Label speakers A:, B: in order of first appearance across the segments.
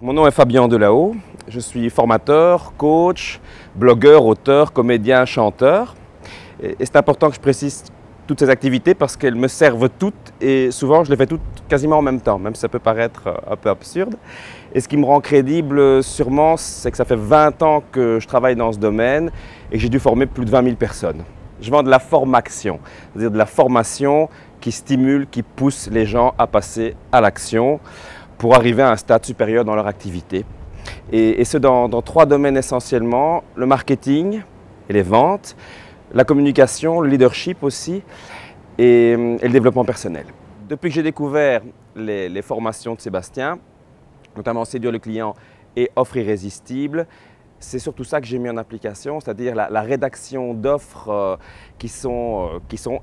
A: Mon nom est Fabien Delahaut, je suis formateur, coach, blogueur, auteur, comédien, chanteur. Et c'est important que je précise toutes ces activités parce qu'elles me servent toutes et souvent je les fais toutes quasiment en même temps, même si ça peut paraître un peu absurde. Et ce qui me rend crédible sûrement, c'est que ça fait 20 ans que je travaille dans ce domaine et que j'ai dû former plus de 20 000 personnes. Je vends de la formation, c'est-à-dire de la formation qui stimule, qui pousse les gens à passer à l'action pour arriver à un stade supérieur dans leur activité. Et ce dans 3 domaines essentiellement, le marketing et les ventes, la communication, le leadership aussi et le développement personnel. Depuis que j'ai découvert les formations de Sébastien, notamment Séduire le client et Offre irrésistible, c'est surtout ça que j'ai mis en application, c'est-à-dire la rédaction d'offres qui sont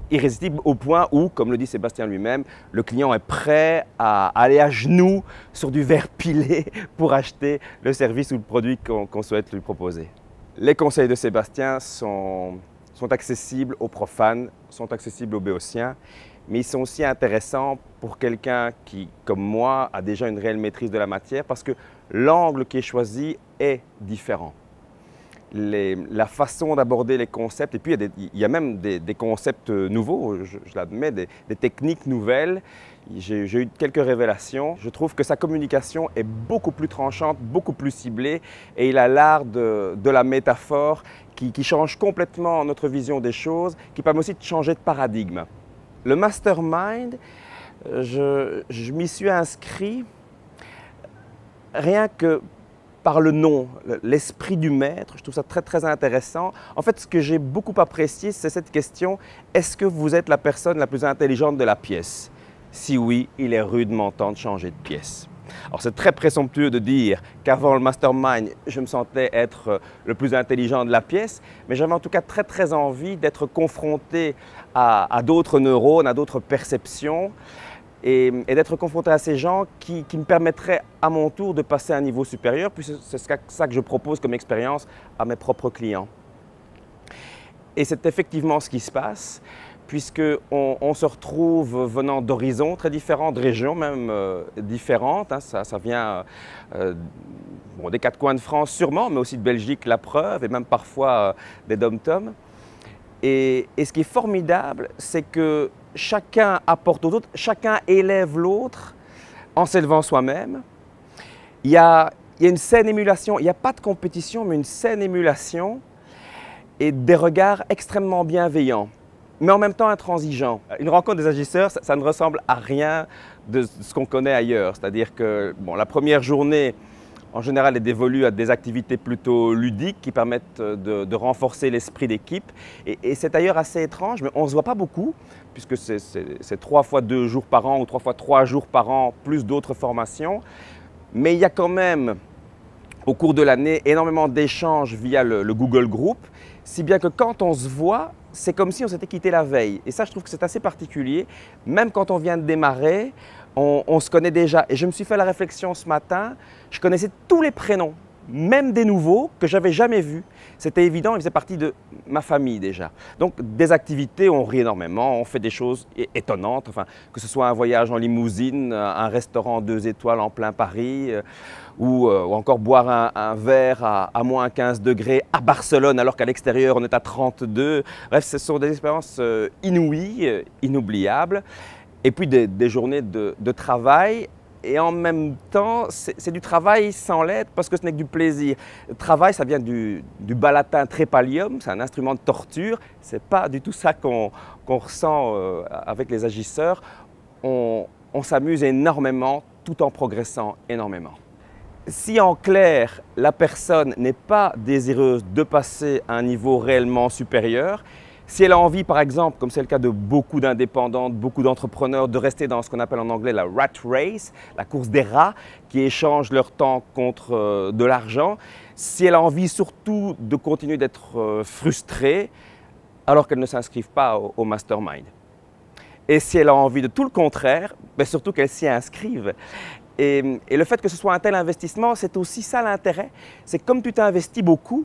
A: irrésistibles au point où, comme le dit Sébastien lui-même, le client est prêt à aller à genoux sur du verre pilé pour acheter le service ou le produit qu'on souhaite lui proposer. Les conseils de Sébastien sont accessibles aux profanes, sont accessibles aux béotiens, mais ils sont aussi intéressants pour quelqu'un qui, comme moi, a déjà une réelle maîtrise de la matière parce que l'angle qui est choisi est différent. La façon d'aborder les concepts, et puis il y a même des concepts nouveaux, je l'admets, des techniques nouvelles. J'ai eu quelques révélations. Je trouve que sa communication est beaucoup plus tranchante, beaucoup plus ciblée, et il a l'art de la métaphore qui change complètement notre vision des choses, qui permet aussi de changer de paradigme. Le mastermind, je m'y suis inscrit rien que par le nom, l'esprit du maître. Je trouve ça très, très intéressant. En fait, ce que j'ai beaucoup apprécié, c'est cette question, est-ce que vous êtes la personne la plus intelligente de la pièce? Si oui, il est rudement temps de changer de pièce. Alors, c'est très présomptueux de dire qu'avant le mastermind, je me sentais être le plus intelligent de la pièce, mais j'avais en tout cas très, très envie d'être confronté à d'autres neurones, à d'autres perceptions, et d'être confronté à ces gens qui me permettraient à mon tour de passer à un niveau supérieur, puis c'est ça que je propose comme expérience à mes propres clients. Et c'est effectivement ce qui se passe, puisqu'on se retrouve venant d'horizons très différents, de régions même différentes. Hein, ça vient des 4 coins de France sûrement, mais aussi de Belgique, la preuve, et même parfois des dom-toms. Et ce qui est formidable, c'est que chacun apporte aux autres, chacun élève l'autre en s'élevant soi-même. Il y a une saine émulation, il n'y a pas de compétition, mais une saine émulation et des regards extrêmement bienveillants, mais en même temps intransigeants. Une rencontre des agisseurs, ça ne ressemble à rien de ce qu'on connaît ailleurs. C'est-à-dire que la première journée, en général, est dévolue à des activités plutôt ludiques qui permettent de renforcer l'esprit d'équipe. Et c'est d'ailleurs assez étrange, mais on ne se voit pas beaucoup, puisque c'est 3 fois 2 jours par an ou 3 fois 3 jours par an, plus d'autres formations. Mais il y a quand même, au cours de l'année, énormément d'échanges via le Google Group, si bien que quand on se voit, c'est comme si on s'était quitté la veille. Et ça, je trouve que c'est assez particulier. Même quand on vient de démarrer, on se connaît déjà. Et je me suis fait la réflexion ce matin, je connaissais tous les prénoms, même des nouveaux que je n'avais jamais vus. C'était évident, ils faisaient partie de ma famille déjà. Donc des activités, on rit énormément, on fait des choses étonnantes, enfin, que ce soit un voyage en limousine, un restaurant 2 étoiles en plein Paris, ou encore boire un verre à moins 15 degrés à Barcelone alors qu'à l'extérieur on est à 32. Bref, ce sont des expériences inouïes, inoubliables. Et puis des journées de travail. Et en même temps, c'est du travail sans l'être parce que ce n'est que du plaisir. Le travail, ça vient du bas latin trépalium, c'est un instrument de torture. Ce n'est pas du tout ça qu'on ressent avec les agisseurs. On s'amuse énormément tout en progressant énormément. Si en clair, la personne n'est pas désireuse de passer à un niveau réellement supérieur, si elle a envie, par exemple, comme c'est le cas de beaucoup d'indépendants, beaucoup d'entrepreneurs, de rester dans ce qu'on appelle en anglais la rat race, la course des rats, qui échangent leur temps contre de l'argent, si elle a envie surtout de continuer d'être frustrée, alors qu'elle ne s'inscrive pas au mastermind. Et si elle a envie de tout le contraire, surtout qu'elle s'y inscrive. Et le fait que ce soit un tel investissement, c'est aussi ça l'intérêt. C'est comme tu t'investis beaucoup,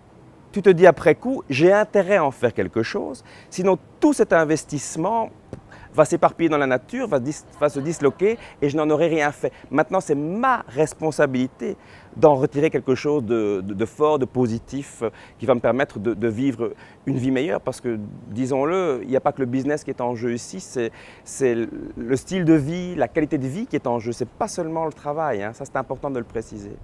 A: tu te dis après coup, j'ai intérêt à en faire quelque chose. Sinon, tout cet investissement va s'éparpiller dans la nature, va se disloquer et je n'en aurai rien fait. Maintenant, c'est ma responsabilité d'en retirer quelque chose de fort, de positif, qui va me permettre de vivre une vie meilleure. Parce que, disons-le, il n'y a pas que le business qui est en jeu ici, c'est le style de vie, la qualité de vie qui est en jeu. Ce n'est pas seulement le travail, hein. Ça c'est important de le préciser.